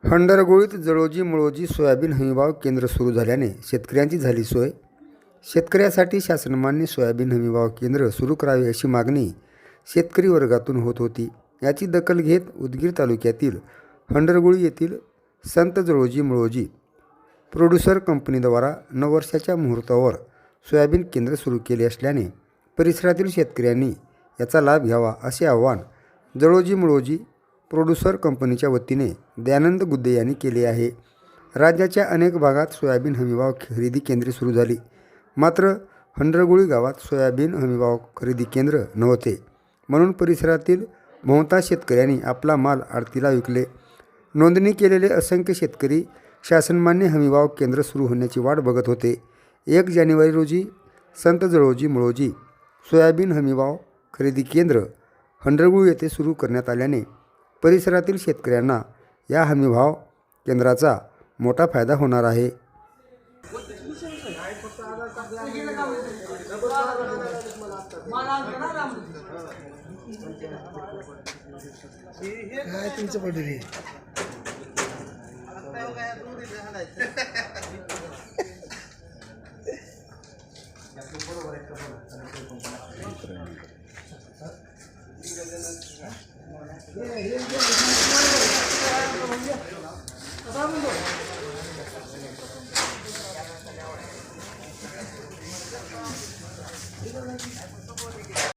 हंडरगोळीत जळोजी मुळोजी soybean हमीभाव केंद्र सुरू झाल्याने शेतकऱ्यांची झाली सोय। शेतकऱ्यासाठी शासनमान्य सोयाबीन हमीभाव केंद्र सुरू करावे अशी मागणी शेतकरी वर्गातून होत होती। याची दखल घेत उदगीर तालुक्यातील हंडरगोळी येथील संत जळोजी मुळोजी प्रोड्युसर कंपनीद्वारा नववर्षाच्या मुहूर्तावर सोयाबीन केंद्र सुरू केले असल्याने परिसरातील शेतकऱ्यांनी याचा लाभ घ्यावा असे आवाहन जळोजी मुळोजी प्रोड्युसर कंपनीच्या वतीने दयानंद गुद्दे यांनी केले आहे। राज्याच्या अनेक भागात सोयाबीन हमीभाव खरेदी केंद्रे सुरू झाली, मात्र हंडरगोळी गावात सोयाबीन हमीभाव खरेदी केंद्र नव्हते, म्हणून परिसरातील बहुतांश शेतकऱ्यांनी आपला माल आडतीला विकले। नोंदणी केलेले असंख्य शेतकरी शासनमान्य हमीभाव केंद्र सुरू होण्याची वाट बघत होते। 1 जानेवारी रोजी संत जळोजी मुळोजी सोयाबीन हमीभाव खरेदी केंद्र हंडरगोळी येथे सुरू करण्यात आल्याने परिसरातील शेतकऱ्यांना या हमीभाव केंद्राचा मोठा फायदा होणार आहे। काय तुमचं पडले